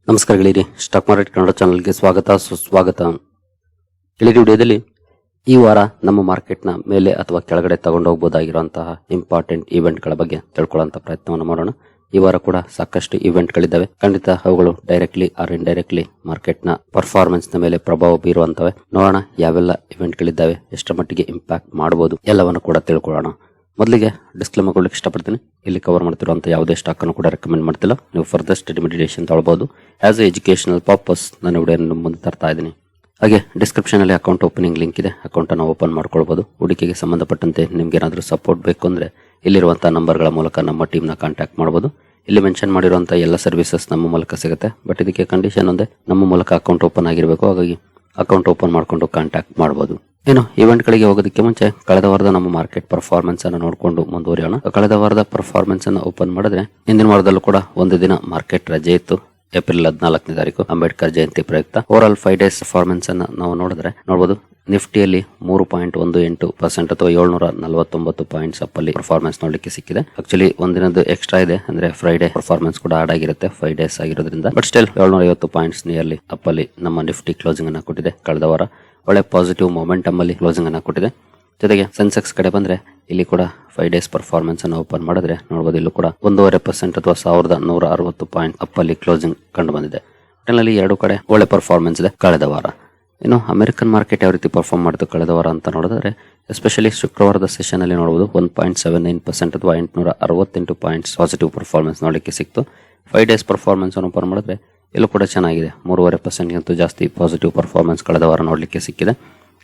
ನಮಸ್ಕಾರ ಗೆಳೆಯರಿ, stock market Kannada ಚಾನಲ್ಗೆ ಸ್ವಾಗತ ಸುಸ್ವಾಗತ. ಗೆಳೆಯರಿ, ವಿಡಿಯೋದಲ್ಲಿ ಈ ವಾರ ನಮ್ಮ ಮಾರ್ಕೆಟ್ನ ಮೇಲೆ ಅಥವಾ ಕೆಳಗಡೆ ತಗೊಂಡು ಹೋಗಬಹುದಾಗಿರುವಂತಹ ಇಂಪಾರ್ಟೆಂಟ್ ಇವೆಂಟ್ಗಳ ಬಗ್ಗೆ ತಿಳ್ಕೊಳ್ಳುವಂತ ಪ್ರಯತ್ನವನ್ನು ಮಾಡೋಣ. ಈ ವಾರ ಕೂಡ ಸಾಕಷ್ಟು ಇವೆಂಟ್ಗಳಿದ್ದಾವೆ. ಖಂಡಿತ ಅವುಗಳು ಡೈರೆಕ್ಟ್ಲಿ ಆರ್ ಇಂಡೈರೆಕ್ಟ್ಲಿ ಮಾರ್ಕೆಟ್ನ ಪರ್ಫಾರ್ಮೆನ್ಸ್ ನ ಮೇಲೆ ಪ್ರಭಾವ ಬೀರುವಂತವೆ. ನೋಡೋಣ ಯಾವೆಲ್ಲ ಇವೆಂಟ್ಗಳಿದ್ದಾವೆ, ಎಷ್ಟರ ಮಟ್ಟಿಗೆ ಇಂಪ್ಯಾಕ್ಟ್ ಮಾಡಬಹುದು ಎಲ್ಲವನ್ನು ಕೂಡ ತಿಳ್ಕೊಳ್ಳೋಣ. ಮೊದಲಿಗೆ ಡಿಸ್ಕ್ಲೇಮರ್ ಕೊಡ್ಲಿಕ್ಕೆ ಇಷ್ಟಪಡ್ತೀನಿ. ಇಲ್ಲಿ ಕವರ್ ಮಾಡ್ತಿರುವಂತ ಯಾವುದೇ ಸ್ಟಾಕ್ ಅನ್ನು ಕೂಡ ರೆಕಮೆಂಡ್ ಮಾಡ್ತಿಲ್ಲ. ನೀವು ಫರ್ದರ್ ಸ್ಟಡಿ ಮೆಡಿಟೇಷನ್ ತಗೊಳ್ಬಹುದು. ಆಸ್ ಎ ಎಜುಕೇಶನಲ್ ಪರ್ಪಸ್ ನಾನು ವಿಡಿಯೋ ಮುಂದೆ ತರ್ತಾ ಇದ್ದೀನಿ. ಹಾಗೆ ಡಿಸ್ಕ್ರಿಪ್ಷನ್ ಅಲ್ಲಿ ಅಕೌಂಟ್ ಓಪನಿಂಗ್ ಲಿಂಕ್ ಇದೆ, ಅಕೌಂಟ್ ಅನ್ನು ಓಪನ್ ಮಾಡ್ಕೊಳ್ಬಹುದು. ಹೂಡಿಕೆಗೆ ಸಂಬಂಧಪಟ್ಟಂತೆ ನಿಮ್ಗೆ ಏನಾದರೂ ಸಪೋರ್ಟ್ ಬೇಕು ಅಂದ್ರೆ ಇಲ್ಲಿರುವಂತಹ ನಂಬರ್ಗಳ ಮೂಲಕ ನಮ್ಮ ಟೀಮ್ ನ ಕಾಂಟ್ಯಾಕ್ಟ್ ಮಾಡಬಹುದು. ಇಲ್ಲಿ ಮೆನ್ಷನ್ ಮಾಡಿರುವಂತಹ ಎಲ್ಲ ಸರ್ವಿಸಸ್ ನಮ್ಮ ಮೂಲಕ ಸಿಗುತ್ತೆ. ಬಟ್ ಇದಕ್ಕೆ ಕಂಡೀಷನ್ ಒಂದೇ, ನಮ್ಮ ಮೂಲಕ ಅಕೌಂಟ್ ಓಪನ್ ಆಗಿರಬೇಕು. ಹಾಗಾಗಿ ಅಕೌಂಟ್ ಓಪನ್ ಮಾಡ್ಕೊಂಡು ಕಾಂಟ್ಯಾಕ್ಟ್ ಮಾಡಬಹುದು. ಇನ್ನು ಇವೆಂಟ್ ಗಳಿಗೆ ಹೋಗೋದಕ್ಕೆ ಮುಂಚೆ ಕಳೆದ ವಾರದ ನಮ್ಮ ಮಾರ್ಕೆಟ್ ಪರ್ಫಾರ್ಮೆನ್ಸ್ ಅನ್ನು ನೋಡಿಕೊಂಡು ಮುಂದುವರಿಯೋಣ. ಕಳೆದ ವಾರದ ಪರ್ಫಾರ್ಮೆನ್ಸ್ ಅನ್ನು ಓಪನ್ ಮಾಡಿದ್ರೆ ಹಿಂದಿನ ವಾರದಲ್ಲೂ ಕೂಡ ಒಂದು ದಿನ ಮಾರ್ಕೆಟ್ ರಜೆ ಇತ್ತು. ಏಪ್ರಿಲ್ 14ನೇ ತಾರೀಕು ಅಂಬೇಡ್ಕರ್ ಜಯಂತಿ ಪ್ರಯುಕ್ತ ಓವರ್ ಆಲ್ 5 ಡೇಸ್ ಪರ್ಫಾರ್ಮೆನ್ಸ್ ಅನ್ನು ನಾವು ನೋಡಬಹುದು. ನಿಫ್ಟಿಯಲ್ಲಿ 3.18% ಅಥವಾ 749 ಪಾಯಿಂಟ್ಸ್ ಅಪ್ ಅಲ್ಲಿ ಪರ್ಫಾರ್ಮೆನ್ಸ್ ನೋಡ್ಲಿಕ್ಕೆ ಸಿಕ್ಕಿದೆ. ಆಕ್ಚುಲಿ ಒಂದಿನದ್ದು ಎಕ್ಸ್ಟ್ರಾ ಇದೆ, ಅಂದ್ರೆ ಫ್ರೈಡೆ ಪರ್ಫಾರ್ಮೆನ್ಸ್ ಕೂಡ ಆಡ್ ಆಗಿರುತ್ತೆ 5 ಡೇಸ್ ಆಗಿರೋದ್ರಿಂದ. But still 750 points nearly up ಅಲ್ಲಿ ನಮ್ಮ ನಿಫ್ಟಿ ಕ್ಲೋಸಿಂಗ್ ಅನ್ನ ಕೊಟ್ಟಿದೆ. ಕಳೆದ ವಾರ ಒಳ್ಳೆ ಪಾಸಿಟಿವ್ ಮೊಮೆಂಟಮ್ ಅಲ್ಲಿ ಕ್ಲೋಸಿಂಗ್ ಅನ್ನ ಕೊಟ್ಟಿದೆ. ಜೊತೆಗೆ ಸೆನ್ಸೆಕ್ಸ್ ಕಡೆ ಬಂದ್ರೆ ಇಲ್ಲಿ ಕೂಡ 5 ಡೇಸ್ ಪರ್ಫಾರ್ಮೆನ್ಸ್ ಅನ್ನು ಓಪನ್ ಮಾಡಿದ್ರೆ ನೋಡಬಹುದು, ಇಲ್ಲೂ ಕೂಡ 1.5% ಅಥವಾ 1160 ಪಾಯಿಂಟ್ ಅಪ್ ಅಲ್ಲಿ ಕ್ಲೋಸಿಂಗ್ ಕಂಡು ಬಂದಿದೆ. ಒಟ್ಟಿನಲ್ಲಿ ಎರಡು ಕಡೆ ಒಳ್ಳೆ ಪರ್ಫಾರ್ಮೆನ್ಸ್ ಇದೆ ಕಳೆದ ವಾರ. ಇನ್ನು ಅಮೆರಿಕನ್ ಮಾರ್ಕೆಟ್ ಯಾವ ರೀತಿ ಪರ್ಫಾರ್ಮ್ ಮಾಡಿತು ಕಳೆದ ವಾರ ಅಂತ ನೋಡಿದ್ರೆ, ಎಸ್ಪೆಷಲಿ ಶುಕ್ರವಾರದ ಸೆಷನ್ ಅಲ್ಲಿ ನೋಡಬಹುದು 1.79% ಅಥವಾ 868 ಪಾಯಿಂಟ್ಸ್ ಪಾಸಿಟಿವ್ ಪರ್ಫಾರ್ಮೆನ್ಸ್ ನೋಡಲಿಕ್ಕೆ ಸಿಕ್ತು. 5 ಡೇಸ್ ಪರ್ಫಾರ್ಮೆನ್ಸ್ ಅನ್ನು ಓಪನ್ ಮಾಡಿದ್ರೆ ಇಲ್ಲೂ ಕೂಡ ಚೆನ್ನಾಗಿದೆ, 3.5% ಜಾಸ್ತಿ ಪಾಸಿಟಿವ್ ಪರ್ಫಾರ್ಮೆನ್ಸ್ ಕಳೆದ ವಾರ ನೋಡಲಿಕ್ಕೆ ಸಿಕ್ಕಿದೆ.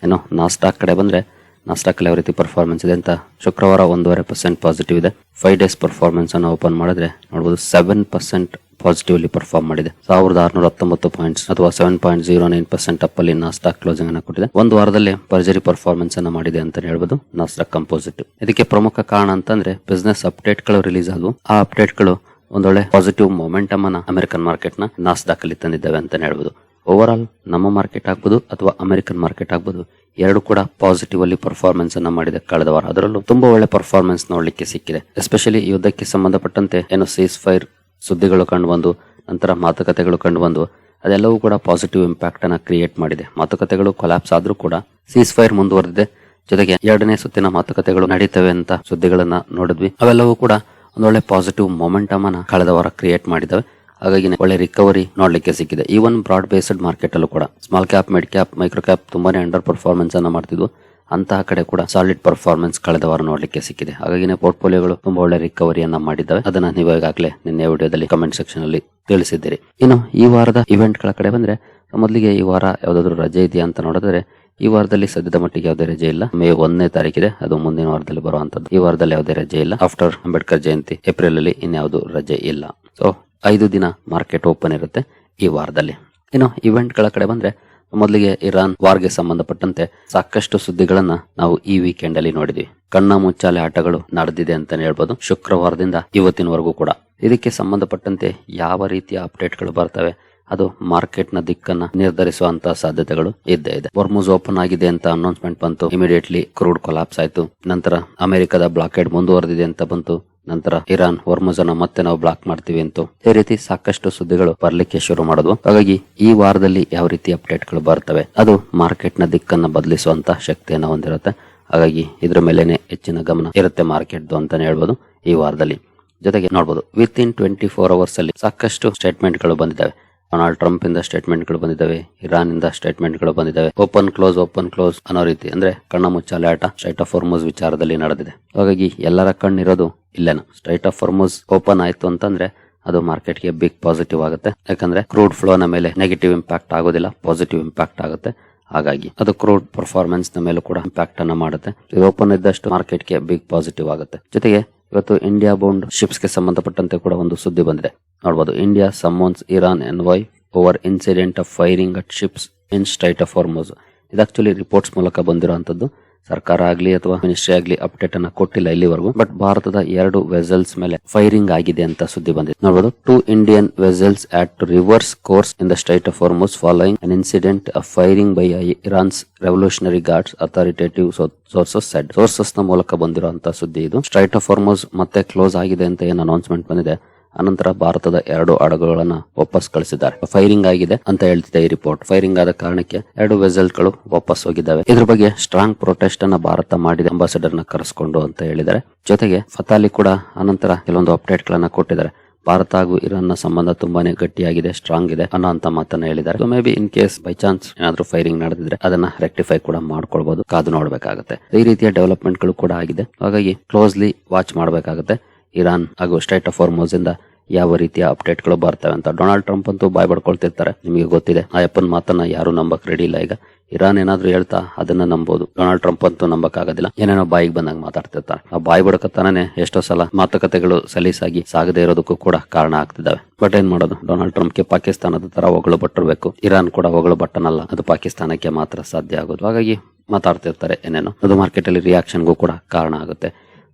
ಇನ್ನು ನಾಸ್ಟಾಕ್ ಕಡೆ ಬಂದ್ರೆ, ನಾಸ್ಟಾಕ್ ಯಾವ ರೀತಿ ಪರ್ಫಾರ್ಮೆನ್ಸ್ ಇದೆ ಅಂತ ಶುಕ್ರವಾರ 1.5% ಪಾಸಿಟಿವ್ ಇದೆ. 5 ಡೇಸ್ ಪರ್ಫಾರ್ಮೆನ್ಸ್ ಅನ್ನು ಓಪನ್ ಮಾಡಿದ್ರೆ ನೋಡಬಹುದು 7% ಪಾಸಿಟಿವ್ಲಿ ಪರ್ಫಾರ್ಮ್ ಮಾಡಿದೆ. 1619 ಪಾಯಿಂಟ್ಸ್ ಅಥವಾ 7.09% ಅಪ್ ಅಲ್ಲಿ ನಾಸ್ಟಾಕ್ ಕ್ಲೋಸಿಂಗ್ ಅನ್ನು ಕೊಟ್ಟಿದೆ. ಒಂದು ವಾರದಲ್ಲಿ ಭರ್ಜರಿ ಪರ್ಫಾರ್ಮೆನ್ಸ್ ಅನ್ನು ಮಾಡಿದೆ ಅಂತ ಹೇಳ್ಬೋದು ನಾಸ್ಟಾಕ್ ಕಂಪೋಸಿಟ್. ಇದಕ್ಕೆ ಪ್ರಮುಖ ಕಾರಣ ಅಂತಂದ್ರೆ ಬಿಸ್ನೆಸ್ ಅಪ್ಡೇಟ್ ಗಳು ರಿಲೀಸ್ ಆದವು. ಆ ಅಪ್ಡೇಟ್ ಗಳು ಒಂದೊಳ್ಳೆ ಪಾಸಿಟಿವ್ ಮೊಮೆಂಟಮ್ ಅನ್ನ ಅಮೆರಿಕನ್ ಮಾರ್ಕೆಟ್ ನ ನಾಸ್ಡಾಕ್ ಅಲ್ಲಿ ತಂದಿದ್ದಾವೆ ಅಂತ ಹೇಳ್ಬೋದು. ಓವರ್ ಆಲ್ ನಮ್ಮ ಮಾರ್ಕೆಟ್ ಆಗ್ಬೋದು ಅಥವಾ ಅಮೆರಿಕನ್ ಮಾರ್ಕೆಟ್ ಆಗ್ಬೋದು, ಎರಡು ಕೂಡ ಪಾಸಿಟಿವ್ ಅಲ್ಲಿ ಪರ್ಫಾರ್ಮೆನ್ಸ್ ಅನ್ನ ಮಾಡಿದೆ ಕಳೆದ ವಾರ. ಅದರಲ್ಲೂ ತುಂಬಾ ಒಳ್ಳೆ ಪರ್ಫಾರ್ಮೆನ್ಸ್ ನೋಡ್ಲಿಕ್ಕೆ ಸಿಕ್ಕಿದೆ. ಎಸ್ಪೆಷಲಿ ಯುದ್ಧಕ್ಕೆ ಸಂಬಂಧಪಟ್ಟಂತೆ ಏನು ಸೀಸ್ ಫೈರ್ ಸುದ್ದಿಗಳು ಕಂಡು ಬಂದು, ನಂತರ ಮಾತುಕತೆಗಳು ಕಂಡು ಬಂದು, ಅದೆಲ್ಲವೂ ಕೂಡ ಪಾಸಿಟಿವ್ ಇಂಪ್ಯಾಕ್ಟ್ ಅನ್ನ ಕ್ರಿಯೇಟ್ ಮಾಡಿದೆ. ಮಾತುಕತೆಗಳು ಕೊಲ್ಯಾಪ್ಸ್ ಆದ್ರೂ ಕೂಡ ಸೀಸ್ ಫೈರ್ ಮುಂದುವರೆದಿದೆ. ಜೊತೆಗೆ 2ನೇ ಸುತ್ತಿನ ಮಾತುಕತೆಗಳು ನಡೀತವೆ ಅಂತ ಸುದ್ದಿಗಳನ್ನ ನೋಡಿದ್ವಿ. ಅವೆಲ್ಲವೂ ಕೂಡ ಒಂದೊಳ್ಳೆ ಪಾಸಿಟಿವ್ ಮೊಮೆಂಟಮ್ ಅನ್ನ ಕಳೆದ ವಾರ ಕ್ರಿಯೇಟ್ ಮಾಡಿದವೆ. ಹಾಗಾಗಿ ಒಳ್ಳೆ ರಿಕವರಿ ನೋಡ್ಲಿಕ್ಕೆ ಸಿಕ್ಕಿದೆ. ಈವನ್ ಬ್ರಾಡ್ ಬೇಸ್ಡ್ ಮಾರ್ಕೆಟ್ ಅಲ್ಲೂ ಕೂಡ small cap, mid cap, micro cap ತುಂಬಾನೇ ಅಂಡರ್ ಪರ್ಫಾರ್ಮೆನ್ಸ್ ಅನ್ನ ಮಾಡ್ತಿದ್ವು. ಅಂತಹ ಕಡೆ ಕೂಡ ಸಾಲಿಡ್ ಪರ್ಫಾರ್ಮೆನ್ಸ್ ಕಳೆದ ವಾರ ನೋಡ್ಲಿಕ್ಕೆ ಸಿಕ್ಕಿದೆ. ಹಾಗಾಗಿ ಪೋರ್ಟ್ಫೋಲಿಯೋಗಳು ತುಂಬಾ ಒಳ್ಳೆ ರಿಕವರಿಯನ್ನ ಮಾಡಿದ್ದಾವೆ. ಅದನ್ನ ನೀವು ಈಗಾಗಲೇ ನಿನ್ನೆ ವಿಡಿಯೋದಲ್ಲಿ ಕಮೆಂಟ್ ಸೆಕ್ಷನ್ ಅಲ್ಲಿ ತಿಳಿಸಿದ್ದೀರಿ. ಇನ್ನು ಈ ವಾರದ ಇವೆಂಟ್ ಗಳ ಕಡೆ ಬಂದ್ರೆ, ಮೊದಲಿಗೆ ಈ ವಾರ ಯಾವ್ದಾದ್ರು ರಜೆ ಇದೆಯಾ ಅಂತ ನೋಡಿದ್ರೆ, ಈ ವಾರದಲ್ಲಿ ಸದ್ಯದ ಮಟ್ಟಿಗೆ ಯಾವುದೇ ರಜೆ ಇಲ್ಲ. ಮೇ 1ನೇ ತಾರೀಕಿದೆ, ಅದು ಮುಂದಿನ ವಾರದಲ್ಲಿ ಬರುವಂತದ್ದು. ಈ ವಾರದಲ್ಲಿ ಯಾವುದೇ ರಜೆ ಇಲ್ಲ. ಆಫ್ಟರ್ ಅಂಬೇಡ್ಕರ್ ಜಯಂತಿ ಏಪ್ರಿಲ್ ಅಲ್ಲಿ ಇನ್ಯಾವುದು ರಜೆ ಇಲ್ಲ. ಸೊ 5 ದಿನ ಮಾರ್ಕೆಟ್ ಓಪನ್ ಇರುತ್ತೆ ಈ ವಾರದಲ್ಲಿ. ಇನ್ನು ಇವೆಂಟ್ ಗಳ ಕಡೆ ಬಂದ್ರೆ, ಮೊದಲಿಗೆ ಇರಾನ್ ವಾರ್ಗೆ ಸಂಬಂಧಪಟ್ಟಂತೆ ಸಾಕಷ್ಟು ಸುದ್ದಿಗಳನ್ನ ನಾವು ಈ ವೀಕೆಂಡ್ ಅಲ್ಲಿ ನೋಡಿದ್ವಿ. ಕಣ್ಣ ಮುಚ್ಚಾಲೆ ಆಟಗಳು ನಡೆದಿದೆ ಅಂತಾನೆ ಹೇಳ್ಬೋದು, ಶುಕ್ರವಾರದಿಂದ ಇವತ್ತಿನವರೆಗೂ ಕೂಡ. ಇದಕ್ಕೆ ಸಂಬಂಧಪಟ್ಟಂತೆ ಯಾವ ರೀತಿಯ ಅಪ್ಡೇಟ್ ಗಳು ಬರ್ತವೆ, ಅದು ಮಾರ್ಕೆಟ್ ನ ದಿಕ್ಕನ್ನ ನಿರ್ಧರಿಸುವಂತಹ ಸಾಧ್ಯತೆಗಳು ಇದ್ದೇ ಇದೆ. ಹೊರ್ಮುಜ್ ಓಪನ್ ಆಗಿದೆ ಅಂತ ಅನೌನ್ಸ್ಮೆಂಟ್ ಬಂತು, ಇಮಿಡಿಯೇಟ್ಲಿ ಕ್ರೂಡ್ ಕೊಲಾಪ್ಸ್ ಆಯ್ತು. ನಂತರ ಅಮೆರಿಕದ ಬ್ಲಾಕೇಡ್ ಮುಂದುವರೆದಿದೆ ಅಂತ ಬಂತು. ನಂತರ ಇರಾನ್ ಹೊರ್ಮುಜ್ ಅನ್ನ ಮತ್ತೆ ನಾವು ಬ್ಲಾಕ್ ಮಾಡ್ತೀವಿ ಅಂತ ಈ ರೀತಿ ಸಾಕಷ್ಟು ಸುದ್ದಿಗಳು ಬರ್ಲಿಕ್ಕೆ ಶುರು ಮಾಡಿದ್ವು. ಹಾಗಾಗಿ ಈ ವಾರದಲ್ಲಿ ಯಾವ ರೀತಿ ಅಪ್ಡೇಟ್ ಗಳು ಬರ್ತವೆ, ಅದು ಮಾರ್ಕೆಟ್ ನ ದಿಕ್ಕನ್ನ ಬದಲಿಸುವಂತ ಶಕ್ತಿಯನ್ನ ಹೊಂದಿರುತ್ತೆ. ಹಾಗಾಗಿ ಇದ್ರ ಮೇಲೆನೆ ಹೆಚ್ಚಿನ ಗಮನ ಇರುತ್ತೆ ಮಾರ್ಕೆಟ್ ಅಂತಾನೆ ಹೇಳ್ಬೋದು ಈ ವಾರದಲ್ಲಿ. ಜೊತೆಗೆ ನೋಡಬಹುದು ವಿತ್ ಇನ್ 24 ಅವರ್ಸ್ ಅಲ್ಲಿ ಸಾಕಷ್ಟು ಸ್ಟೇಟ್ಮೆಂಟ್ ಗಳು ಬಂದಿದ್ದಾವೆ. ಡೊನಾಲ್ಡ್ ಟ್ರಂಪ್ ಇಂದ ಸ್ಟೇಟ್ಮೆಂಟ್ ಗಳು ಬಂದಿದ್ದಾವೆ, ಇರಾನ್ ಇಂದ ಸ್ಟೇಟ್ಮೆಂಟ್ ಗಳು ಬಂದಿದ್ದಾವೆ. ಓಪನ್ ಕ್ಲೋಸ್ ಅನ್ನೋ ರೀತಿ, ಅಂದ್ರೆ ಕಣ್ಣ ಮುಚ್ಚಾಲೆ ಆಟ ಸ್ಟ್ರೈಟ್ ಆಫ್ ಹೊರ್ಮುಜ್ ವಿಚಾರದಲ್ಲಿ ನಡೆದಿದೆ. ಹಾಗಾಗಿ ಎಲ್ಲರ ಕಣ್ಣಿರೋದು ಇಲ್ಲೇನ. ಸ್ಟ್ರೈಟ್ ಆಫ್ ಹೊರ್ಮುಜ್ ಓಪನ್ ಆಯ್ತು ಅಂತಂದ್ರೆ ಅದು ಮಾರ್ಕೆಟ್ ಗೆ ಬಿಗ್ ಪಾಸಿಟಿವ್ ಆಗುತ್ತೆ. ಯಾಕಂದ್ರೆ ಕ್ರೂಡ್ ಫ್ಲೋ ನ ಮೇಲೆ ನೆಗೆಟಿವ್ ಇಂಪ್ಯಾಕ್ಟ್ ಆಗೋದಿಲ್ಲ, ಪಾಸಿಟಿವ್ ಇಂಪ್ಯಾಕ್ಟ್ ಆಗುತ್ತೆ. ಹಾಗಾಗಿ ಅದು ಕ್ರೂಡ್ ಪರ್ಫಾರ್ಮೆನ್ಸ್ ನ ಮೇಲೂ ಕೂಡ ಇಂಪ್ಯಾಕ್ಟ್ ಅನ್ನ ಮಾಡುತ್ತೆ. ಇದು ಓಪನ್ ಇದ್ದಷ್ಟು ಮಾರ್ಕೆಟ್ ಗೆ ಬಿಗ್ ಪಾಸಿಟಿವ್ ಆಗುತ್ತೆ. ಜೊತೆಗೆ ಇವತ್ತು ಇಂಡಿಯಾ ಬೌಂಡ್ ಶಿಪ್ಸ್ ಗೆ ಸಂಬಂಧಪಟ್ಟಂತೆ ಕೂಡ ಒಂದು ಸುದ್ದಿ ಬಂದಿದೆ. ನೋಡಬಹುದು, India summons Iran envoy over incident of firing at ships in strait of Hormuz. ಇದು ಆಕ್ಚುಲಿ ರಿಪೋರ್ಟ್ಸ್ ಮೂಲಕ ಬಂದಿರುವಂತದ್ದು. ಸರ್ಕಾರ ಆಗ್ಲಿ ಅಥವಾ ಮಿನಿಸ್ಟ್ರಿ ಆಗ್ಲಿ ಅಪ್ಡೇಟ್ ಅನ್ನ ಕೊಟ್ಟಿಲ್ಲ ಇಲ್ಲಿವರೆಗೂ. ಬಟ್ ಭಾರತದ 2 ವೆಸಲ್ಸ್ ಮೇಲೆ ಫೈರಿಂಗ್ ಆಗಿದೆ ಅಂತ ಸುದ್ದಿ ಬಂದಿದೆ. ನೋಡಬಹುದು, 2 Indian vessels at reverse course in the strait of Hormuz following an incident of firing by Iran's revolutionary guards authoritative sources said. Sources ನ ಮೂಲಕ ಬಂದಿರುವಂತಹ ಸುದ್ದಿ ಇದು. ಸ್ಟ್ರೈಟ್ ಆಫ್ ಹೊರ್ಮುಜ್ ಮತ್ತೆ ಕ್ಲೋಸ್ ಆಗಿದೆ ಅಂತ ಏನು ಅನೌನ್ಸ್ಮೆಂಟ್ ಬಂದಿದೆ, ಅನಂತರ ಭಾರತದ 2 ಹಡಗುಗಳನ್ನ ವಾಪಸ್ ಕಳಿಸಿದ್ದಾರೆ. ಫೈರಿಂಗ್ ಆಗಿದೆ ಅಂತ ಹೇಳ್ತಿದೆ ಈ ರಿಪೋರ್ಟ್. ಫೈರಿಂಗ್ ಆದ ಕಾರಣಕ್ಕೆ 2 ವೆಸಲ್ಗಳು ವಾಪಸ್ ಹೋಗಿದ್ದಾವೆ. ಇದ್ರ ಬಗ್ಗೆ ಸ್ಟ್ರಾಂಗ್ ಪ್ರೊಟೆಸ್ಟ್ ಅನ್ನ ಭಾರತ ಮಾಡಿದೆ, ಅಂಬಾಸಿಡರ್ ನ ಕರೆಸ್ಕೊಂಡು ಅಂತ ಹೇಳಿದ್ದಾರೆ. ಜೊತೆಗೆ ಫತಾಲಿ ಕೂಡ ಅನಂತರ ಕೆಲವೊಂದು ಅಪ್ಡೇಟ್ ಗಳನ್ನ ಕೊಟ್ಟಿದ್ದಾರೆ. ಭಾರತ ಹಾಗೂ ಇರಾನ್ ನ ಸಂಬಂಧ ತುಂಬಾನೇ ಗಟ್ಟಿಯಾಗಿದೆ, ಸ್ಟ್ರಾಂಗ್ ಇದೆ ಅನ್ನೋ ಅಂತ ಮಾತನ್ನ ಹೇಳಿದ್ದಾರೆ. So may be in case by chance ಏನಾದ್ರೂ ಫೈರಿಂಗ್ ನಡೆದಿದ್ರೆ ಅದನ್ನ ರೆಕ್ಟಿಫೈ ಕೂಡ ಮಾಡ್ಕೊಳ್ಬಹುದು, ಕಾದು ನೋಡ್ಬೇಕಾಗುತ್ತೆ. ಈ ರೀತಿಯ ಡೆವಲಪ್ಮೆಂಟ್ ಗಳು ಕೂಡ ಆಗಿದೆ. ಹಾಗಾಗಿ ಕ್ಲೋಸ್ಲಿ ವಾಚ್ ಮಾಡಬೇಕಾಗುತ್ತೆ ಇರಾನ್ ಹಾಗೂ ಸ್ಟ್ರೈಟ್ ಆಫ್ ಹಾರ್ಮುಜ್ ಇಂದ ಯಾವ ರೀತಿಯ ಅಪ್ಡೇಟ್ ಗಳು ಬರ್ತವೆ ಅಂತ. ಡೊನಾಲ್ಡ್ ಟ್ರಂಪ್ ಅಂತೂ ಬಾಯ್ ಬಡ್ಕೊಳ್ತಿರ್ತಾರೆ, ನಿಮಗೆ ಗೊತ್ತಿದೆ. ಆ ಅಪ್ಪನ ಮಾತನ್ನ ಯಾರು ನಂಬಕ್ ರೆಡಿ ಇಲ್ಲ. ಈಗ ಇರಾನ್ ಏನಾದ್ರು ಹೇಳ್ತಾ ಅದನ್ನ ನಂಬೋದು. ಡೊನಾಲ್ಡ್ ಟ್ರಂಪ್ ಅಂತೂ ನಂಬಕ್ ಆಗೋದಿಲ್ಲ, ಏನೇನೋ ಬಾಯಿಗೆ ಬಂದಂಗ ಮಾತಾಡ್ತಿರ್ತಾರೆ. ಆ ಬಾಯಿ ಬಡಕತನೇ ಎಷ್ಟೋ ಸಲ ಮಾತುಕತೆಗಳು ಸಲೀಸಾಗಿ ಸಾಗದೆ ಇರೋದಕ್ಕೂ ಕೂಡ ಕಾರಣ ಆಗ್ತಿದ್ದಾವೆ. ಬಟ್ ಏನ್ ಮಾಡೋದು, ಡೊನಾಲ್ಡ್ ಟ್ರಂಪ್ಗೆ ಪಾಕಿಸ್ತಾನದ ತರ ಹೊಗಳು ಬಟ್ಟಿರ್ಬೇಕು. ಇರಾನ್ ಕೂಡ ಹೊಗಳು ಬಟ್ಟನಲ್ಲ, ಅದು ಪಾಕಿಸ್ತಾನಕ್ಕೆ ಮಾತ್ರ ಸಾಧ್ಯ ಆಗೋದು. ಹಾಗಾಗಿ ಮಾತಾಡ್ತಿರ್ತಾರೆ ಏನೇನೋ, ಅದು ಮಾರ್ಕೆಟ್ ಅಲ್ಲಿ ರಿಯಾಕ್ಷನ್ಗೂ ಕೂಡ ಕಾರಣ ಆಗುತ್ತೆ.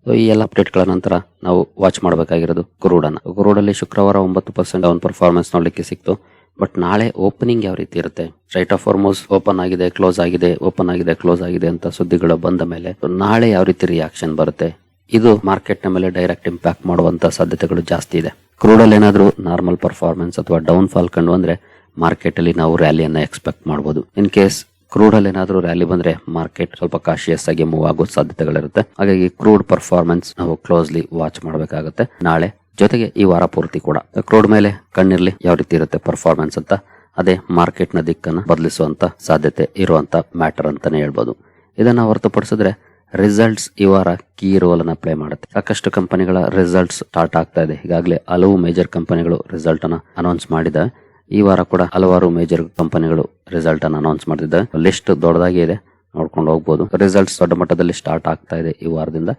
ಈ ಎಲ್ಲ ಅಪ್ಡೇಟ್ ಗಳ ನಂತರ ನಾವು ವಾಚ್ ಮಾಡಬೇಕಾಗಿರೋದು ಕ್ರೂಡಲ್ಲಿ ಶುಕ್ರವಾರ 9% ಡೌನ್ ಪರ್ಫಾರ್ಮೆನ್ಸ್ ನೋಡ್ಲಿಕ್ಕೆ ಸಿಕ್ತು. ಬಟ್ ನಾಳೆ ಓಪನಿಂಗ್ ಯಾವ ರೀತಿ ಇರುತ್ತೆ? ಸ್ಟ್ರೈಟ್ ಆಫ್ ಹಾರ್ಮುಜ್ ಓಪನ್ ಆಗಿದೆ, ಕ್ಲೋಸ್ ಆಗಿದೆ, ಓಪನ್ ಆಗಿದೆ, ಕ್ಲೋಸ್ ಆಗಿದೆ ಅಂತ ಸುದ್ದಿಗಳು ಬಂದ ಮೇಲೆ ನಾಳೆ ಯಾವ ರೀತಿ ರಿಯಾಕ್ಷನ್ ಬರುತ್ತೆ, ಇದು ಮಾರ್ಕೆಟ್ ನ ಮೇಲೆ ಡೈರೆಕ್ಟ್ ಇಂಪ್ಯಾಕ್ಟ್ ಮಾಡುವಂತ ಸಾಧ್ಯತೆಗಳು ಜಾಸ್ತಿ ಇದೆ. ಕ್ರೂಡಲ್ಲಿ ಏನಾದ್ರೂ ನಾರ್ಮಲ್ ಪರ್ಫಾರ್ಮೆನ್ಸ್ ಅಥವಾ ಡೌನ್ ಫಾಲ್ ಕಂಡು ಅಂದ್ರೆ ಮಾರ್ಕೆಟ್ ಅಲ್ಲಿ ನಾವು ರ್ಯಾಲಿಯನ್ನ ಎಕ್ಸ್ಪೆಕ್ಟ್ ಮಾಡಬಹುದು. ಇನ್ ಕೇಸ್ ಕ್ರೂಡ್ ಅಲ್ಲಿ ಏನಾದ್ರೂ ರ್ಯಾಲಿ ಬಂದ್ರೆ ಮಾರ್ಕೆಟ್ ಸ್ವಲ್ಪ ಕಾಶಿಯಸ್ ಆಗಿ ಮೂವ್ ಆಗೋ ಸಾಧ್ಯತೆಗಳಿರುತ್ತೆ. ಹಾಗಾಗಿ ಕ್ರೂಡ್ ಪರ್ಫಾರ್ಮೆನ್ಸ್ ನಾವು ಕ್ಲೋಸ್ಲಿ ವಾಚ್ ಮಾಡಬೇಕಾಗುತ್ತೆ ನಾಳೆ, ಜೊತೆಗೆ ಈ ವಾರ ಪೂರ್ತಿ ಕೂಡ. ಕ್ರೂಡ್ ಮೇಲೆ ಕಣ್ಣಿರ್ಲಿ ಯಾವ ರೀತಿ ಇರುತ್ತೆ ಪರ್ಫಾರ್ಮೆನ್ಸ್ ಅಂತ. ಅದೇ ಮಾರ್ಕೆಟ್ ನ ದಿಕ್ಕನ್ನು ಬದಲಿಸುವಂತ ಸಾಧ್ಯತೆ ಇರುವಂತ ಮ್ಯಾಟರ್ ಅಂತಾನೆ ಹೇಳ್ಬೋದು. ಇದನ್ನ ಹೊರತುಪಡಿಸಿದ್ರೆ ರಿಸಲ್ಟ್ಸ್ ಈ ವಾರ ಕೀ ರೋಲ್ ಅನ್ನ ಪ್ಲೇ ಮಾಡುತ್ತೆ. ಸಾಕಷ್ಟು ಕಂಪನಿಗಳ ರಿಸಲ್ಟ್ಸ್ ಸ್ಟಾರ್ಟ್ ಆಗ್ತಾ ಇದೆ. ಈಗಾಗಲೇ ಹಲವು ಮೇಜರ್ ಕಂಪನಿಗಳು ರಿಸಲ್ಟ್ ಅನ್ನ ಅನೌನ್ಸ್ ಮಾಡಿದ್ದಾರೆ. ಈ ವಾರ ಕೂಡ ಹಲವಾರು ಮೇಜರ್ ಕಂಪನಿಗಳು ರಿಸಲ್ಟ್ ಅನ್ನು ಅನೌನ್ಸ್ ಮಾಡ್ತಿದ್ದಾರೆ. ಲಿಸ್ಟ್ ದೊಡ್ಡದಾಗಿ ಇದೆ, ನೋಡ್ಕೊಂಡು ಹೋಗ್ಬೋದು. ರಿಸಲ್ಟ್ಸ್ ದೊಡ್ಡ ಮಟ್ಟದಲ್ಲಿ ಸ್ಟಾರ್ಟ್ ಆಗ್ತಾ ಇದೆ ಈ ವಾರದಿಂದ.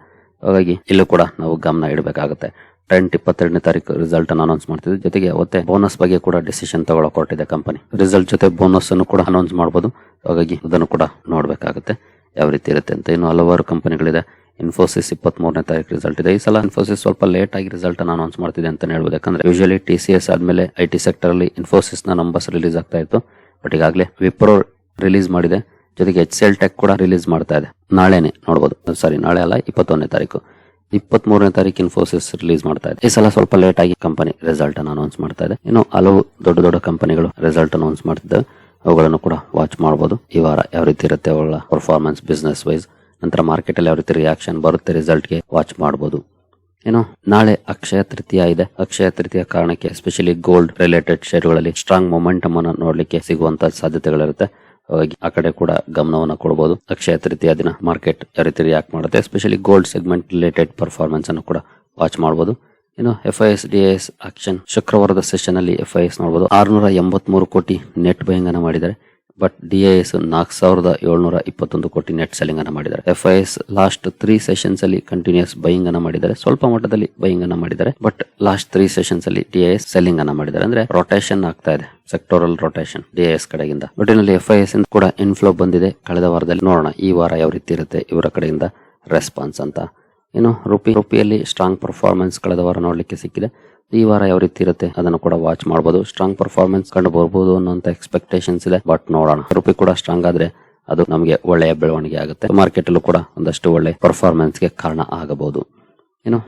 ಹಾಗಾಗಿ ಇಲ್ಲೂ ಕೂಡ ನಾವು ಗಮನ ಇಡಬೇಕಾಗುತ್ತೆ. ಟ್ರೆಂಟ್ 22ನೇ ತಾರೀಕು ರಿಸಲ್ಟ್ ಅನ್ನು ಅನೌನ್ಸ್ ಮಾಡ್ತಿದೆ. ಜೊತೆಗೆ ಅವತ್ತೆ ಬೋನಸ್ ಬಗ್ಗೆ ಕೂಡ ಡಿಸಿಷನ್ ತಗೊಳ್ಳೋಕೆ ಹೊರಟಿದೆ ಕಂಪನಿ. ರಿಸಲ್ಟ್ ಜೊತೆ ಬೋನಸ್ ಅನ್ನು ಕೂಡ ಅನೌನ್ಸ್ ಮಾಡಬಹುದು. ಹಾಗಾಗಿ ಅದನ್ನು ಕೂಡ ನೋಡ್ಬೇಕಾಗುತ್ತೆ ಯಾವ ರೀತಿ ಇರುತ್ತೆ ಅಂತ. ಇನ್ನು ಹಲವಾರು ಕಂಪನಿಗಳಿದೆ. ಇನ್ಫೋಸಿಸ್ 23ನೇ ತಾರೀಕು ರಿಸಲ್ಟ್ ಇದೆ. ಈ ಸಲ ಇನ್ಫೋಸಿಸ್ ಸ್ವಲ್ಪ ಲೇಟ್ ಆಗಿ ರಿಸಲ್ಟ್ ಅನ್ನು ಅನೌನ್ಸ್ ಮಾಡ್ತಿದೆ ಅಂತ ಹೇಳ್ಬೋದು. ಯಾಕಂದ್ರೆ ಯೂಶಲಿ TCS ಆದ್ಮೇಲೆ IT ಸೆಕ್ಟರ್ ಅಲ್ಲಿ ಇನ್ಫೋಸಿಸ್ ನ ನಂಬರ್ಸ್ ರಿಲೀಸ್ ಆಗ್ತಾ ಇತ್ತು. ಬಟ್ ಈಗಾಗಲೇ ವಿಪ್ರೋ ರಿಲೀಸ್ ಮಾಡಿದೆ, ಜೊತೆಗೆ HCL ಟೆಕ್ ಕೂಡ ರಿಲೀಸ್ ಮಾಡ್ತಾ ಇದೆ. ನಾಳೆನೆ ನೋಡಬಹುದು, ಸಾರಿ ನಾಳೆ ಅಲ್ಲ, 21ನೇ ತಾರೀಕು. 23ನೇ ತಾರೀಕು ಇನ್ಫೋಸಿಸ್ ರಿಲೀಸ್ ಮಾಡ್ತಾ ಇದೆ. ಈ ಸಲ ಸ್ವಲ್ಪ ಲೇಟ್ ಆಗಿ ಕಂಪನಿ ರಿಸಲ್ಟ್ ಅನ್ನು ಅನೌನ್ಸ್ ಮಾಡ್ತಾ ಇದೆ. ಇನ್ನು ಹಲವು ದೊಡ್ಡ ದೊಡ್ಡ ಕಂಪನಿಗಳು ರಿಸಲ್ಟ್ ಅನೌನ್ಸ್ ಮಾಡ್ತಿದ್ದಾವೆ. ಅವುಗಳನ್ನು ಕೂಡ ವಾಚ್ ಮಾಡಬಹುದು. ಈ ವಾರ ಯಾವ ರೀತಿ ಇರುತ್ತೆ ಅವಳ ಪರ್ಫಾರ್ಮೆನ್ಸ್ ಬಿಸ್ನೆಸ್ ವೈಸ್, ನಂತರ ಮಾರ್ಕೆಟ್ ಅಲ್ಲಿ ಯಾವ ರೀತಿ ರಿಯಾಕ್ಷನ್ ಬರುತ್ತೆ ರಿಸಲ್ಟ್ ಗೆ ವಾಚ್ ಮಾಡಬಹುದು. ಏನು ನಾಳೆ ಅಕ್ಷಯ ತೃತೀಯ ಇದೆ. ಅಕ್ಷಯ ತೃತೀಯ ಕಾರಣಕ್ಕೆ ಎಸ್ಪೆಷಲಿ ಗೋಲ್ಡ್ ರಿಲೇಟೆಡ್ ಶೇರ್ಗಳಲ್ಲಿ ಸ್ಟ್ರಾಂಗ್ ಮೊಮೆಂಟಮ್ ಅನ್ನು ನೋಡ್ಲಿಕ್ಕೆ ಸಿಗುವಂತ ಸಾಧ್ಯತೆಗಳಿರುತ್ತೆ. ಹಾಗಾಗಿ ಆ ಕಡೆ ಕೂಡ ಗಮನವನ್ನು ಕೊಡಬಹುದು. ಅಕ್ಷಯ ತೃತೀಯ ದಿನ ಮಾರ್ಕೆಟ್ ಯಾವ ರೀತಿ ರಿಯಾಕ್ಟ್ ಮಾಡುತ್ತೆ, especially gold segment related performance ಅನ್ನು ಕೂಡ ವಾಚ್ ಮಾಡಬಹುದು. ಇನ್ನು FIS DIS ಆಕ್ಷನ್ ಶುಕ್ರವಾರದ ಸೆಷನ್ ಅಲ್ಲಿ FIS ನೋಡಬಹುದು 683 ಕೋಟಿ ನೆಟ್ ಬೈಯಿಂಗ್ ಅನ್ನು ಮಾಡಿದ್ದಾರೆ. ಬಟ್ DIS 4721 ಕೋಟಿ ನೆಟ್ ಸೆಲ್ಲಿಂಗ್ ಅನ್ನು ಮಾಡಿದ್ದಾರೆ. FIS ಲಾಸ್ಟ್ 3 ಸೆಷನ್ಸ್ ಅಲ್ಲಿ ಕಂಟಿನ್ಯೂಸ್ ಬೈಯಿಂಗ್ ಅನ್ನು ಮಾಡಿದ್ದಾರೆ. ಸ್ವಲ್ಪ ಮಟ್ಟದಲ್ಲಿ ಬೈಯಿಂಗ್ ಅನ್ನು ಮಾಡಿದ್ದಾರೆ. ಬಟ್ ಲಾಸ್ಟ್ 3 ಸೆಷನ್ಸ್ ಅಲ್ಲಿ DIS ಸೆಲ್ಲಿಂಗ್ ಅನ್ನು ಮಾಡಿದ್ದಾರೆ. ಅಂದ್ರೆ ರೊಟೇಷನ್ ಆಗ್ತಾ ಇದೆ, ಸೆಕ್ಟೋರಲ್ ರೊಟೇಷನ್ DIS ಕಡೆಯಿಂದ. ಒಟ್ಟಿನಲ್ಲಿ FIS ಕೂಡ ಇನ್ಫ್ಲೋ ಬಂದಿದೆ ಕಳೆದ ವಾರದಲ್ಲಿ. ನೋಡೋಣ ಈ ವಾರ ಯಾವ ರೀತಿ ಇರುತ್ತೆ ಇವರ ಕಡೆಯಿಂದ ರೆಸ್ಪಾನ್ಸ್ ಅಂತ. ಇನ್ನು ರುಪಿಯಲ್ಲಿ ಸ್ಟ್ರಾಂಗ್ ಪರ್ಫಾರ್ಮೆನ್ಸ್ ಕಳೆದ ವಾರ ನೋಡ್ಲಿಕ್ಕೆ ಸಿಕ್ಕಿದೆ. ಈ ವಾರ ಯಾವ ರೀತಿ ಇರುತ್ತೆ ಅದನ್ನು ಕೂಡ ವಾಚ್ ಮಾಡಬಹುದು. ಸ್ಟ್ರಾಂಗ್ ಪರ್ಫಾರ್ಮೆನ್ಸ್ ಕಂಡು ಬರ್ಬೋದು ಅನ್ನೋಂತ ಎಕ್ಸ್ಪೆಕ್ಟೇಷನ್ಸ್ ಇದೆ. ಬಟ್ ನೋಡೋಣ, ರುಪಿ ಕೂಡ ಸ್ಟ್ರಾಂಗ್ ಆದ್ರೆ ಅದು ನಮಗೆ ಒಳ್ಳೆಯ ಬೆಳವಣಿಗೆ ಆಗುತ್ತೆ. ಮಾರ್ಕೆಟ್ ಅಲ್ಲೂ ಕೂಡ ಒಂದಷ್ಟು ಒಳ್ಳೆ ಪರ್ಫಾರ್ಮೆನ್ಸ್ ಗೆ ಕಾರಣ ಆಗಬಹುದು. ಇನ್ನು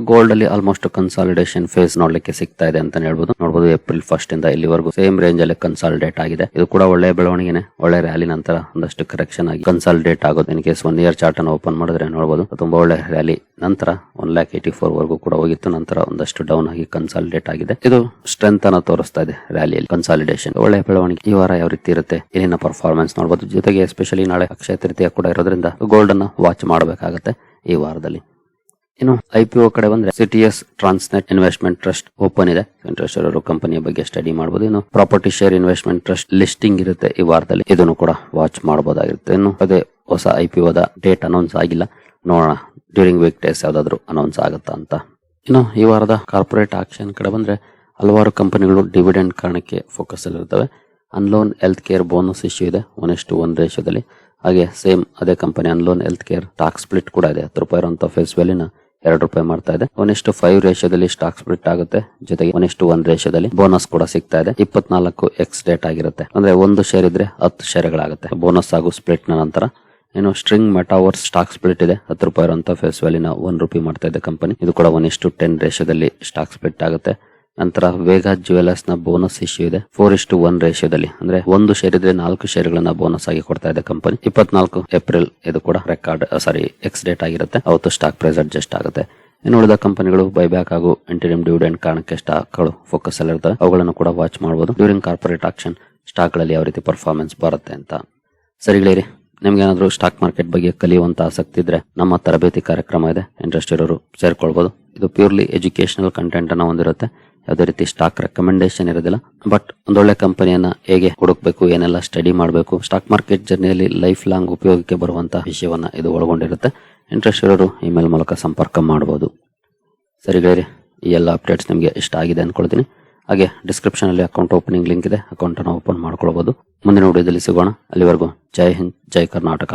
ಗೋಲ್ಡ್ ಅಲ್ಲಿ ಆಲ್ಮೋಸ್ಟ್ ಕನ್ಸಾಲಿಡೇಷನ್ ಫೇಸ್ ನೋಡ್ಲಿಕ್ಕೆ ಸಿಗ್ತಾ ಇದೆ ಅಂತ ಹೇಳ್ಬೋದು. ನೋಡಬಹುದು ಏಪ್ರಿಲ್ 1 ಇಂದ ಇಲ್ಲಿವರೆಗೂ ಸೇಮ್ ರೇಂಜ್ ಅಲ್ಲಿ ಕನ್ಸಾಲಿಡೇಟ್ ಆಗಿದೆ. ಇದು ಕೂಡ ಒಳ್ಳೆಯ ಬೆಳವಣಿಗೆನೆ. ಒಳ್ಳೆ ರ್ಯಾಲಿ ನಂತರ ಒಂದಷ್ಟು ಕರೆಕ್ಷನ್ ಆಗಿ ಕನ್ಸಾಲಿಡೇಟ್ ಆಗೋದು. ಇನ್ ಕೇಸ್ 1 ಇಯರ್ ಚಾರ್ಟ್ ಅನ್ನು ಓಪನ್ ಮಾಡಿದ್ರೆ ನೋಡಬಹುದು ತುಂಬಾ ಒಳ್ಳೆ ರ್ಯಾಲಿ ನಂತರ 1,84,000 ವರೆಗೂ ಕೂಡ ಹೋಗಿತ್ತು. ನಂತರ ಒಂದಷ್ಟು ಡೌನ್ ಆಗಿ ಕನ್ಸಾಲಿಡೇಟ್ ಆಗಿದೆ. ಇದು ಸ್ಟ್ರೆಂತ್ ಅನ್ನು ತೋರಿಸ್ತಾ ಇದೆ ರ್ಯಾಲಿಯಲ್ಲಿ. ಕನ್ಸಾಲಿಡೇಷನ್ ಒಳ್ಳೆ ಬೆಳವಣಿಗೆ. ಈ ವಾರ ಯಾವ ರೀತಿ ಇರುತ್ತೆ ಏನಿನ ಪರ್ಫಾರ್ಮೆನ್ಸ್ ನೋಡಬಹುದು. ಜೊತೆಗೆ ಎಸ್ಪೆಷಲಿ ನಾಳೆ ಅಕ್ಷಯ ತೃತೀಯ ಕೂಡ ಇರೋದ್ರಿಂದ ಗೋಲ್ಡ್ ಅನ್ನ ವಾಚ್ ಮಾಡಬೇಕಾಗುತ್ತೆ ಈ ವಾರದಲ್ಲಿ. ಇನ್ನು IPO ಕಡೆ ಬಂದ್ರೆ CTS ಟ್ರಾನ್ಸ್ನೆಟ್ ಇನ್ವೆಸ್ಟ್ಮೆಂಟ್ ಟ್ರಸ್ಟ್ ಓಪನ್ ಇದೆ. ಇಂಟ್ರೆಸ್ಟ್ ಇರೋರು ಕಂಪನಿಯ ಬಗ್ಗೆ ಸ್ಟಡಿ ಮಾಡಬಹುದು. ಇನ್ನು property share investment trust listing ಇರುತ್ತೆ ಈ ವಾರದಲ್ಲಿ, ಇದನ್ನು ಕೂಡ ವಾಚ್ ಮಾಡಬಹುದಾಗಿರುತ್ತೆ. ಇನ್ನು ಅದೇ ಹೊಸ IPOದ ಡೇಟ್ ಅನೌನ್ಸ್ ಆಗಿಲ್ಲ, ನೋಡೋಣ ಡ್ಯೂರಿಂಗ್ ವೀಕ್ ಡೇಸ್ ಯಾವ್ದಾದ್ರು ಅನೌನ್ಸ್ ಆಗುತ್ತಾ ಅಂತ. ಇನ್ನು ಈ ವಾರದ ಕಾರ್ಪೊರೇಟ್ ಆಕ್ಷನ್ ಕಡೆ ಬಂದ್ರೆ ಹಲವಾರು ಕಂಪನಿಗಳು ಡಿವಿಡೆಂಡ್ ಕಾರಣಕ್ಕೆ ಫೋಕಸ್ ಅಲ್ಲಿ ಇರ್ತವೆ. Anlon health care bonus issue ಇದೆ 1:1 ರೇಷಿಯೋದಲ್ಲಿ. ಹಾಗೆ ಸೇಮ್ ಅದೇ company Anlon health care stock split ಕೂಡ ಇದೆ. 10 ರೂಪಾಯಿ ಇರುವಂತಹ ಫೇಸ್ ವ್ಯಾಲ್ಯೂನ 2 ರೂಪಾಯಿ ಮಾಡ್ತಾ ಇದೆ. 1:5 ರೇಷಿಯೋದಲ್ಲಿ ಸ್ಟಾಕ್ ಸ್ಪ್ಲಿಟ್ ಆಗುತ್ತೆ. ಜೊತೆಗೆ 1:1 ರೇಷಿಯೋದಲ್ಲಿ ಬೋನಸ್ ಕೂಡ ಸಿಗ್ತಾ ಇದೆ. 24x ಡೇಟ್ ಆಗಿರುತ್ತೆ. ಅಂದ್ರೆ 1 ಶೇರ್ ಇದ್ರೆ 10 ಶೇರ್ಗಳಾಗುತ್ತೆ ಬೋನಸ್ ಹಾಗೂ ಸ್ಪ್ಲಿಟ್ ನ ನಂತರ. ಇನ್ನು ಸ್ಟ್ರಿಂಗ್ ಮೆಟಾವರ್ಸ್ ಸ್ಟಾಕ್ ಸ್ಪ್ಲಿಟ್ ಇದೆ. 10 ರೂಪಾಯಿ ಇರುವಂತಹ ಫೇಸ್ ವ್ಯಾಲ್ಯೂನ 1 ರೂಪಾಯಿ ಮಾಡ್ತಾ ಇದೆ ಕಂಪನಿ. ಇದು ಕೂಡ 1:10 ರೇಷಿಯೋದಲ್ಲಿ ಸ್ಟಾಕ್ ಸ್ಪ್ಲಿಟ್ ಆಗುತ್ತೆ. ನಂತರ ವೇಗ ಜ್ಯುವೆಲರ್ಸ್ ನ ಬೋನಸ್ ಇಶ್ಯೂ ಇದೆ 4:1 ರೇಷಿಯೋದಲ್ಲಿ. ಅಂದ್ರೆ 1 ಶೇರ್ ಇದ್ರೆ 4 ಶೇರ್ಗಳನ್ನ ಬೋನಸ್ ಆಗಿ ಕೊಡ್ತಾ ಇದೆ ಕಂಪನಿ. 24 ಏಪ್ರಿಲ್ ಇದು ಕೂಡ ಎಕ್ಸ್ ಡೇಟ್ ಆಗಿರುತ್ತೆ. ಅವತ್ತು ಸ್ಟಾಕ್ ಪ್ರೈಸ್ ಅಡ್ಜಸ್ಟ್ ಆಗುತ್ತೆ. ಇನ್ನು ಉಳಿದ ಕಂಪನಿಗಳು ಬೈಬ್ಯಾಕ್ ಹಾಗೂ ಇಂಟರಿಮ್ ಡಿವಿಡೆಂಡ್ ಕಾರಣಕ್ಕೆ ಸ್ಟಾಕ್ಗಳು ಫೋಕಸ್ ಅಲ್ಲಿ ಇರ್ತವೆ. ಅವುಗಳನ್ನು ಕೂಡ ವಾಚ್ ಮಾಡಬಹುದು. ಡ್ಯೂರಿಂಗ್ ಕಾರ್ಪೊರೇಟ್ ಆಕ್ಷನ್ ಸ್ಟಾಕ್ ಗಳಲ್ಲಿ ಯಾವ ರೀತಿ ಪರ್ಫಾರ್ಮೆನ್ಸ್ ಬರುತ್ತೆ ಅಂತ. ಸರಿಗಳೇರಿ, ನಿಮ್ಗೆ ಏನಾದ್ರು ಸ್ಟಾಕ್ ಮಾರ್ಕೆಟ್ ಬಗ್ಗೆ ಕಲಿಯುವಂತ ಆಸಕ್ತಿ ಇದ್ರೆ ನಮ್ಮ ತರಬೇತಿ ಕಾರ್ಯಕ್ರಮ ಇದೆ. ಇಂಟ್ರೆಸ್ಟ್ ಇರೋರು ಸೇರ್ಕೊಳ್ಬಹುದು. ಇದು ಪ್ಯೂರ್ಲಿ ಎಜುಕೇಶನಲ್ ಕಂಟೆಂಟ್ ಅನ್ನ ಹೊಂದಿರುತ್ತೆ. ಯಾವುದೇ ರೀತಿ ಸ್ಟಾಕ್ ರೆಕಮೆಂಡೇಶನ್ ಇರೋದಿಲ್ಲ. ಬಟ್ ಒಂದೊಳ್ಳೆ ಕಂಪನಿಯನ್ನ ಹೇಗೆ ಹುಡುಕ್ಬೇಕು, ಏನೆಲ್ಲ ಸ್ಟಡಿ ಮಾಡಬೇಕು, ಸ್ಟಾಕ್ ಮಾರ್ಕೆಟ್ ಜರ್ನಿಯಲ್ಲಿ ಲೈಫ್ ಲಾಂಗ್ ಉಪಯೋಗಕ್ಕೆ ಬರುವಂತಹ ವಿಷಯವನ್ನ ಇದು ಒಳಗೊಂಡಿರುತ್ತೆ. ಇಂಟ್ರೆಸ್ಟ್ ಇರೋರು ಇಮೇಲ್ ಮೂಲಕ ಸಂಪರ್ಕ ಮಾಡಬಹುದು. ಸರಿಗಳೇ, ಈ ಎಲ್ಲ ಅಪ್ಡೇಟ್ಸ್ ನಿಮಗೆ ಇಷ್ಟ ಆಗಿದೆ ಅನ್ಕೊಳ್ತೀನಿ. ಹಾಗೆ ಡಿಸ್ಕ್ರಿಪ್ಷನ್ ಅಲ್ಲಿ ಅಕೌಂಟ್ ಓಪನಿಂಗ್ ಲಿಂಕ್ ಇದೆ. ಅಕೌಂಟ್ ಅನ್ನು ಓಪನ್ ಮಾಡ್ಕೊಳ್ಬಹುದು. ಮುಂದಿನ ವಿಡಿಯೋದಲ್ಲಿ ಸಿಗೋಣ. ಅಲ್ಲಿವರೆಗೂ ಜೈ ಹಿಂದ್, ಜೈ ಕರ್ನಾಟಕ.